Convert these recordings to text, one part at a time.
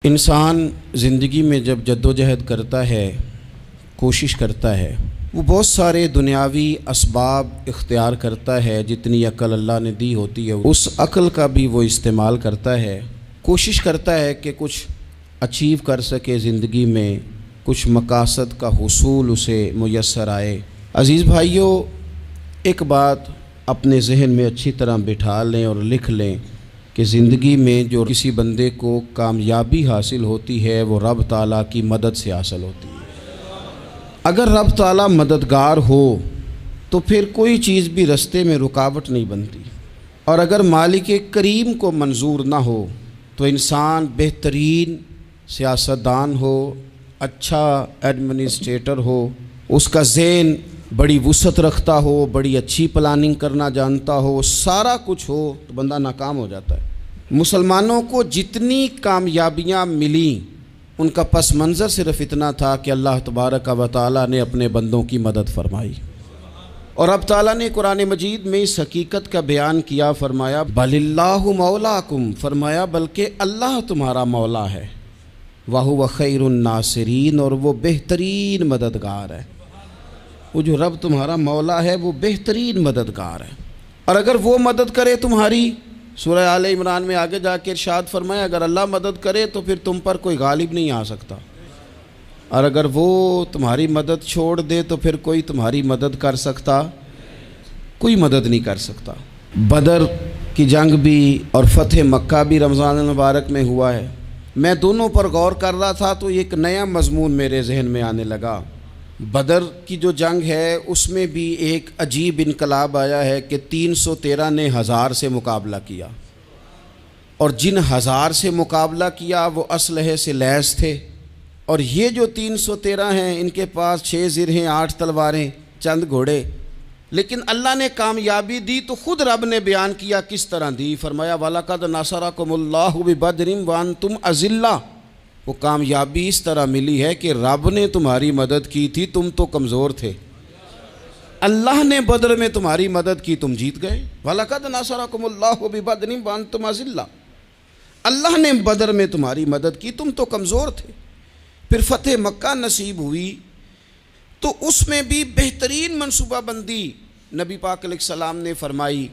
انسان زندگی میں جب جدوجہد کرتا ہے، کوشش کرتا ہے، وہ بہت سارے دنیاوی اسباب اختیار کرتا ہے، جتنی عقل اللہ نے دی ہوتی ہے اس عقل کا بھی وہ استعمال کرتا ہے، کوشش کرتا ہے کہ کچھ اچیو کر سکے زندگی میں، کچھ مقاصد کا حصول اسے میسر آئے۔ عزیز بھائیوں، ایک بات اپنے ذہن میں اچھی طرح بٹھا لیں اور لکھ لیں کہ زندگی میں جو کسی بندے کو کامیابی حاصل ہوتی ہے وہ رب تعالیٰ کی مدد سے حاصل ہوتی ہے۔ اگر رب تعالیٰ مددگار ہو تو پھر کوئی چیز بھی رستے میں رکاوٹ نہیں بنتی، اور اگر مالک کریم کو منظور نہ ہو تو انسان بہترین سیاستدان ہو، اچھا ایڈمنسٹریٹر ہو، اس کا ذہن بڑی وسعت رکھتا ہو، بڑی اچھی پلاننگ کرنا جانتا ہو، سارا کچھ ہو، تو بندہ ناکام ہو جاتا ہے۔ مسلمانوں کو جتنی کامیابیاں ملیں ان کا پس منظر صرف اتنا تھا کہ اللہ تبارک و تعالیٰ نے اپنے بندوں کی مدد فرمائی، اور اب تعالیٰ نے قرآن مجید میں اس حقیقت کا بیان کیا، فرمایا بل اللہ مولاکم، فرمایا بلکہ اللہ تمہارا مولا ہے، وَهُوَ خَيْرُ النَّاصِرِينَ، اور وہ بہترین مددگار ہے۔ وہ جو رب تمہارا مولا ہے وہ بہترین مددگار ہے، اور اگر وہ مدد کرے تمہاری، سورہ آل عمران میں آگے جا کے ارشاد فرمایا اگر اللہ مدد کرے تو پھر تم پر کوئی غالب نہیں آ سکتا، اور اگر وہ تمہاری مدد چھوڑ دے تو پھر کوئی تمہاری مدد کر سکتا، کوئی مدد نہیں کر سکتا۔ بدر کی جنگ بھی اور فتح مکہ بھی رمضان المبارک میں ہوا ہے۔ میں دونوں پر غور کر رہا تھا تو ایک نیا مضمون میرے ذہن میں آنے لگا۔ بدر کی جو جنگ ہے اس میں بھی ایک عجیب انقلاب آیا ہے کہ 313 نے 1000 سے مقابلہ کیا، اور جن 1000 سے مقابلہ کیا وہ اسلحے سے لیس تھے، اور یہ جو 313 ہیں ان کے پاس 6 زرہیں، 8 تلواریں، چند گھوڑے، لیکن اللہ نے کامیابی دی تو خود رب نے بیان کیا کس طرح دی، فرمایا وَلَقَدْ نَصَرَكُمُ اللَّهُ بِبَدْرٍ وَأَنْتُمْ أَذِلَّةٌ۔ وہ کامیابی اس طرح ملی ہے کہ رب نے تمہاری مدد کی تھی، تم تو کمزور تھے، اللہ نے بدر میں تمہاری مدد کی، تم جیت گئے۔ وَلَقَدْ نَصَرَكُمُ اللَّهُ بِبَدْرٍ وَأَنْتُمْ أَذِلَّةٌ، اللہ نے بدر میں تمہاری مدد کی، تم تو کمزور تھے۔ پھر فتح مکہ نصیب ہوئی تو اس میں بھی بہترین منصوبہ بندی نبی پاک علیہ السلام نے فرمائی،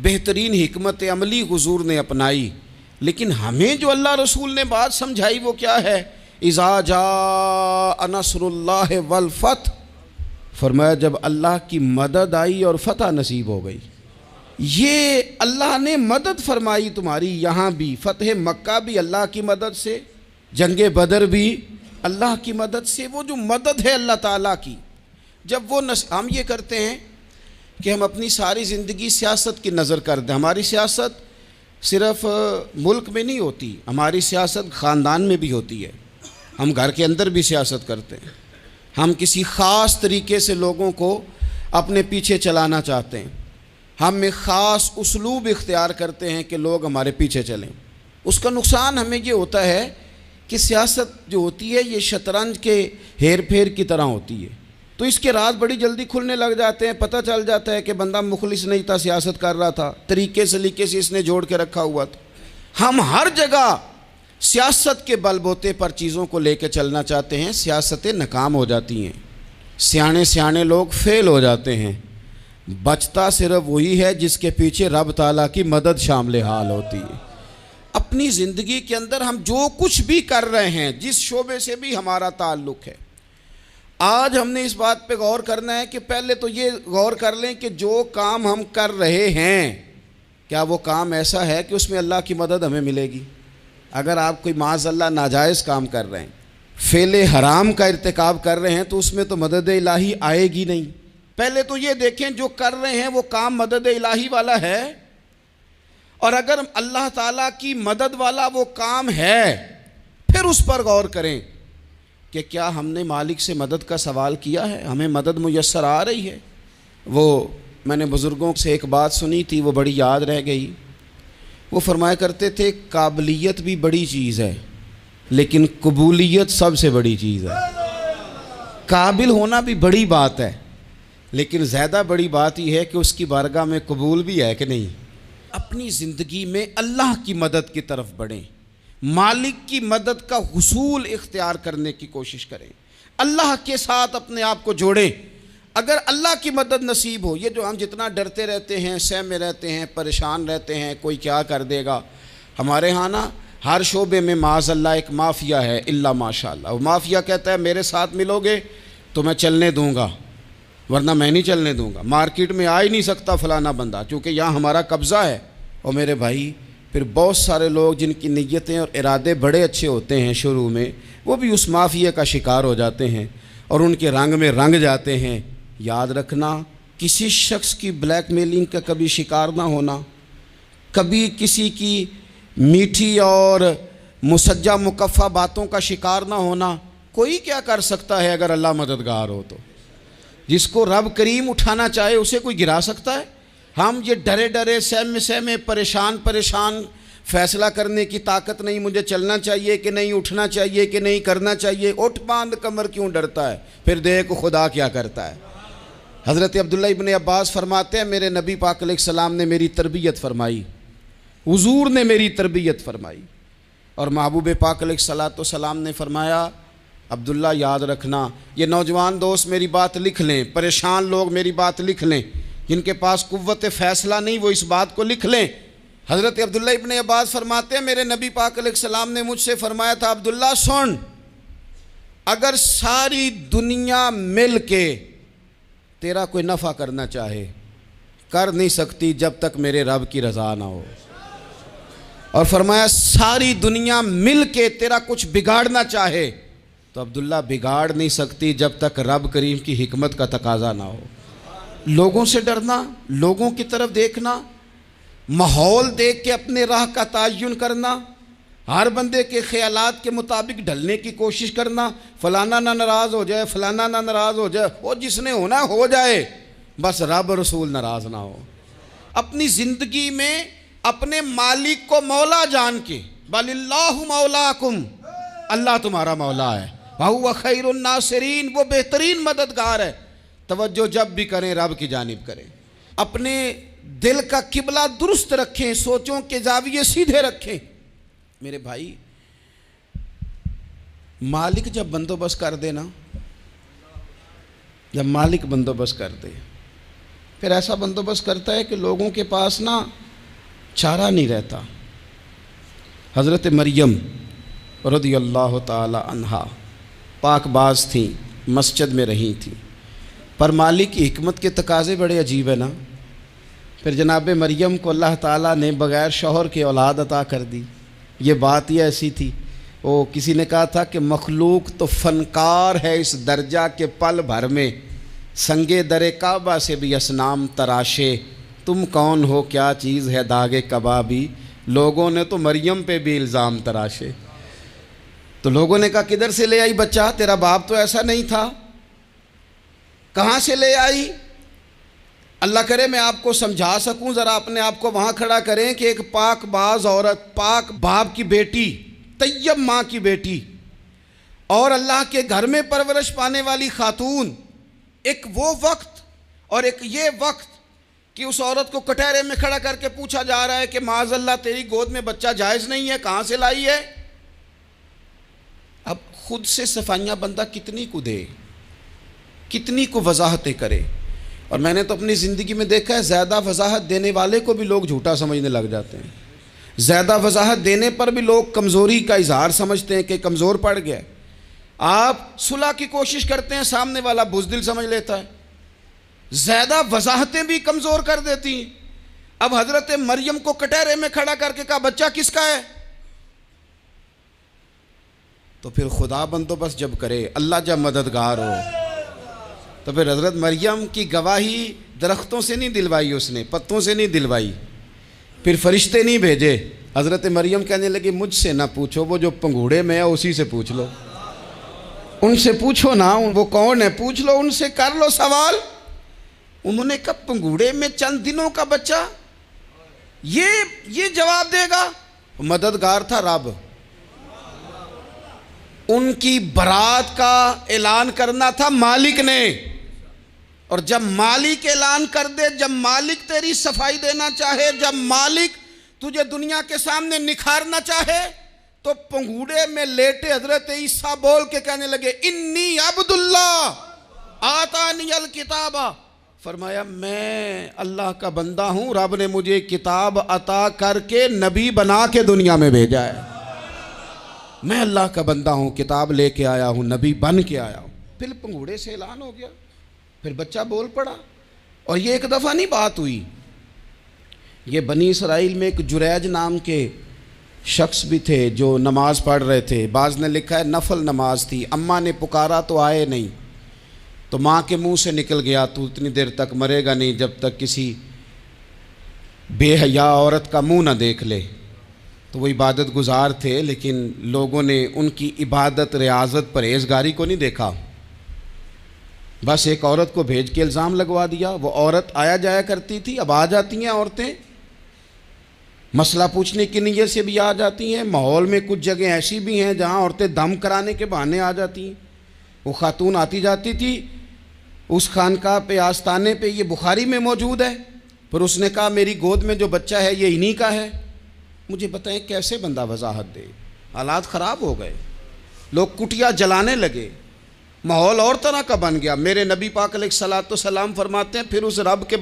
بہترین حکمت عملی حضور نے اپنائی، لیکن ہمیں جو اللہ رسول نے بات سمجھائی وہ کیا ہے؟ اذا جاء نصر اللہ والفتح، فرمایا جب اللہ کی مدد آئی اور فتح نصیب ہو گئی۔ یہ اللہ نے مدد فرمائی تمہاری، یہاں بھی فتح مکہ بھی اللہ کی مدد سے، جنگ بدر بھی اللہ کی مدد سے۔ وہ جو مدد ہے اللہ تعالیٰ کی، جب وہ ہم یہ کرتے ہیں کہ ہم اپنی ساری زندگی سیاست کی نظر کر دیں، ہماری سیاست صرف ملک میں نہیں ہوتی، ہماری سیاست خاندان میں بھی ہوتی ہے، ہم گھر کے اندر بھی سیاست کرتے ہیں، ہم کسی خاص طریقے سے لوگوں کو اپنے پیچھے چلانا چاہتے ہیں، ہم ایک خاص اسلوب اختیار کرتے ہیں کہ لوگ ہمارے پیچھے چلیں۔ اس کا نقصان ہمیں یہ ہوتا ہے کہ سیاست جو ہوتی ہے یہ شطرنج کے ہیر پھیر کی طرح ہوتی ہے، تو اس کے راز بڑی جلدی کھلنے لگ جاتے ہیں، پتہ چل جاتا ہے کہ بندہ مخلص نہیں تھا، سیاست کر رہا تھا، طریقے سلیقے سے اس نے جوڑ کے رکھا ہوا تھا۔ ہم ہر جگہ سیاست کے بل بوتے پر چیزوں کو لے کے چلنا چاہتے ہیں، سیاستیں ناکام ہو جاتی ہیں، سیانے لوگ فیل ہو جاتے ہیں، بچتا صرف وہی ہے جس کے پیچھے رب تعالیٰ کی مدد شامل حال ہوتی ہے۔ اپنی زندگی کے اندر ہم جو کچھ بھی کر رہے ہیں، جس شعبے سے بھی ہمارا تعلق ہے، آج ہم نے اس بات پہ غور کرنا ہے کہ پہلے تو یہ غور کر لیں کہ جو کام ہم کر رہے ہیں کیا وہ کام ایسا ہے کہ اس میں اللہ کی مدد ہمیں ملے گی؟ اگر آپ کوئی معاذ اللہ ناجائز کام کر رہے ہیں، فعل حرام کا ارتکاب کر رہے ہیں، تو اس میں تو مدد الہی آئے گی نہیں۔ پہلے تو یہ دیکھیں جو کر رہے ہیں وہ کام مدد الہی والا ہے، اور اگر اللہ تعالیٰ کی مدد والا وہ کام ہے پھر اس پر غور کریں کہ کیا ہم نے مالک سے مدد کا سوال کیا ہے، ہمیں مدد میسر آ رہی ہے۔ وہ میں نے بزرگوں سے ایک بات سنی تھی، وہ بڑی یاد رہ گئی۔ وہ فرمایا کرتے تھے قابلیت بھی بڑی چیز ہے لیکن قبولیت سب سے بڑی چیز ہے۔ قابل ہونا بھی بڑی بات ہے لیکن زیادہ بڑی بات یہ ہے کہ اس کی بارگاہ میں قبول بھی ہے کہ نہیں۔ اپنی زندگی میں اللہ کی مدد کی طرف بڑھیں، مالک کی مدد کا حصول اختیار کرنے کی کوشش کریں، اللہ کے ساتھ اپنے آپ کو جوڑیں۔ اگر اللہ کی مدد نصیب ہو، یہ جو ہم جتنا ڈرتے رہتے ہیں، سہمے رہتے ہیں، پریشان رہتے ہیں کوئی کیا کر دے گا، ہمارے ہاں نا ہر شعبے میں معاذ اللہ ایک مافیا ہے، الا ماشاء اللہ۔ وہ مافیا کہتا ہے میرے ساتھ ملو گے تو میں چلنے دوں گا، ورنہ میں نہیں چلنے دوں گا، مارکیٹ میں آ ہی نہیں سکتا فلانا بندہ، چونکہ یہاں ہمارا قبضہ ہے۔ اور میرے بھائی پھر بہت سارے لوگ جن کی نیتیں اور ارادے بڑے اچھے ہوتے ہیں شروع میں، وہ بھی اس مافیا کا شکار ہو جاتے ہیں اور ان کے رنگ میں رنگ جاتے ہیں۔ یاد رکھنا، کسی شخص کی بلیک میلنگ کا کبھی شکار نہ ہونا، کبھی کسی کی میٹھی اور مسجع مکفہ باتوں کا شکار نہ ہونا۔ کوئی کیا کر سکتا ہے اگر اللہ مددگار ہو تو؟ جس کو رب کریم اٹھانا چاہے اسے کوئی گرا سکتا ہے؟ ہم یہ ڈرے ڈرے سہمے پریشان فیصلہ کرنے کی طاقت نہیں، مجھے چلنا چاہیے کہ نہیں، اٹھنا چاہیے کہ نہیں، کرنا چاہیے، اٹھ باندھ کمر کیوں ڈرتا ہے؟ پھر دیکھ خدا کیا کرتا ہے۔ حضرت عبداللہ ابن عباس فرماتے ہیں میرے نبی پاک علیہ السلام نے میری تربیت فرمائی، حضور نے میری تربیت فرمائی، اور محبوب پاک علیہ السلام نے فرمایا عبداللہ یاد رکھنا، یہ نوجوان دوست میری بات لکھ لیں، پریشان لوگ میری بات لکھ لیں، جن کے پاس قوت فیصلہ نہیں وہ اس بات کو لکھ لیں۔ حضرت عبداللہ ابن عباس فرماتے ہیں میرے نبی پاک علیہ السلام نے مجھ سے فرمایا تھا عبداللہ سن، اگر ساری دنیا مل کے تیرا کوئی نفع کرنا چاہے کر نہیں سکتی جب تک میرے رب کی رضا نہ ہو، اور فرمایا ساری دنیا مل کے تیرا کچھ بگاڑنا چاہے تو عبداللہ بگاڑ نہیں سکتی جب تک رب کریم کی حکمت کا تقاضا نہ ہو۔ لوگوں سے ڈرنا، لوگوں کی طرف دیکھنا، ماحول دیکھ کے اپنے راہ کا تعین کرنا، ہر بندے کے خیالات کے مطابق ڈھلنے کی کوشش کرنا، فلانا نہ ناراض ہو جائے، فلانا نہ ناراض ہو جائے، وہ جس نے ہونا ہو جائے، بس رب رسول ناراض نہ ہو۔ اپنی زندگی میں اپنے مالک کو مولا جان کے، بل اللہ مولاکم، اللہ تمہارا مولا ہے، وَهُوَ خَيْرُ النَّاصِرِينَ، وہ بہترین مددگار ہے۔ توجہ جب بھی کریں رب کی جانب کریں، اپنے دل کا قبلہ درست رکھیں، سوچوں کے زاویے سیدھے رکھیں۔ میرے بھائی مالک جب بندوبست کر دے نا، جب مالک بندوبست کر دے پھر ایسا بندوبست کرتا ہے کہ لوگوں کے پاس نا چارہ نہیں رہتا۔ حضرت مریم رضی اللہ تعالی عنہا پاک باز تھیں، مسجد میں رہی تھیں، پر مالک کی حکمت کے تقاضے بڑے عجیب ہے نا۔ پھر جناب مریم کو اللہ تعالیٰ نے بغیر شوہر کے اولاد عطا کر دی۔ یہ بات ہی ایسی تھی، وہ کسی نے کہا تھا کہ مخلوق تو فنکار ہے اس درجہ کے پل بھر میں، سنگے در کعبہ سے بھی اصنام تراشے، تم کون ہو کیا چیز ہے داغ کبابی، لوگوں نے تو مریم پہ بھی الزام تراشے۔ تو لوگوں نے کہا کدھر سے لے آئی بچہ، تیرا باپ تو ایسا نہیں تھا، کہاں سے لے آئی؟ اللہ کرے میں آپ کو سمجھا سکوں، ذرا اپنے آپ کو وہاں کھڑا کریں کہ ایک پاک باز عورت، پاک باپ کی بیٹی، طیب ماں کی بیٹی، اور اللہ کے گھر میں پرورش پانے والی خاتون، ایک وہ وقت اور ایک یہ وقت کہ اس عورت کو کٹہرے میں کھڑا کر کے پوچھا جا رہا ہے کہ معاذ اللہ تیری گود میں بچہ جائز نہیں ہے، کہاں سے لائی ہے؟ اب خود سے صفائیاں بندہ کتنی کو دے، کتنی کو وضاحتیں کرے۔ اور میں نے تو اپنی زندگی میں دیکھا ہے زیادہ وضاحت دینے والے کو بھی لوگ جھوٹا سمجھنے لگ جاتے ہیں، زیادہ وضاحت دینے پر بھی لوگ کمزوری کا اظہار سمجھتے ہیں کہ کمزور پڑ گیا۔ آپ صلح کی کوشش کرتے ہیں، سامنے والا بزدل سمجھ لیتا ہے، زیادہ وضاحتیں بھی کمزور کر دیتی ہیں۔ اب حضرت مریم کو کٹہرے میں کھڑا کر کے کہا بچہ کس کا ہے؟ تو پھر خدا بندوبست جب کرے، اللہ جب مددگار ہو، تو پھر حضرت مریم کی گواہی درختوں سے نہیں دلوائی، اس نے پتوں سے نہیں دلوائی، پھر فرشتے نہیں بھیجے۔ حضرت مریم کہنے لگی مجھ سے نہ پوچھو، وہ جو پنگوڑے میں ہے اسی سے پوچھ لو، ان سے پوچھو نا، وہ کون ہے پوچھ لو، ان سے کر لو سوال۔ انہوں نے کہا پنگوڑے میں چند دنوں کا بچہ یہ جواب دے گا؟ مددگار تھا رب، ان کی برات کا اعلان کرنا تھا مالک نے، اور جب مالک اعلان کر دے، جب مالک تیری صفائی دینا چاہے، جب مالک تجھے دنیا کے سامنے نکھارنا چاہے، تو پنگوڑے میں لیٹے حضرت عیسیٰ بول کے کہنے لگے انی عبداللہ آتانی الکتاب، فرمایا میں اللہ کا بندہ ہوں، رب نے مجھے کتاب عطا کر کے نبی بنا کے دنیا میں بھیجا ہے، میں اللہ کا بندہ ہوں، کتاب لے کے آیا ہوں، نبی بن کے آیا ہوں۔ پھر پنگوڑے سے اعلان ہو گیا، پھر بچہ بول پڑا۔ اور یہ ایک دفعہ نہیں بات ہوئی، یہ بنی اسرائیل میں ایک جریج نام کے شخص بھی تھے جو نماز پڑھ رہے تھے، بعض نے لکھا ہے نفل نماز تھی، اماں نے پکارا تو آئے نہیں، تو ماں کے منہ سے نکل گیا تو اتنی دیر تک مرے گا نہیں جب تک کسی بے حیا عورت کا منہ نہ دیکھ لے۔ تو وہ عبادت گزار تھے، لیکن لوگوں نے ان کی عبادت، ریاضت، پرہیزگاری کو نہیں دیکھا، بس ایک عورت کو بھیج کے الزام لگوا دیا۔ وہ عورت آیا جایا کرتی تھی، اب آ جاتی ہیں عورتیں، مسئلہ پوچھنے کی نیت سے بھی آ جاتی ہیں۔ ماحول میں کچھ جگہ ایسی بھی ہیں جہاں عورتیں دم کرانے کے بہانے آ جاتی ہیں۔ وہ خاتون آتی جاتی تھی اس خانقاہ پہ، آستانے پہ، یہ بخاری میں موجود ہے، پھر اس نے کہا میری گود میں جو بچہ ہے یہ انہی کا ہے۔ مجھے بتائیں کیسے بندہ وضاحت دے؟ حالات خراب ہو گئے، لوگ کٹیا جلانے لگے، ماحول اور طرح کا بن گیا۔ میرے نبی پاک علیہ الصلوۃ والسلام فرماتے ہیں پھر اس رب کے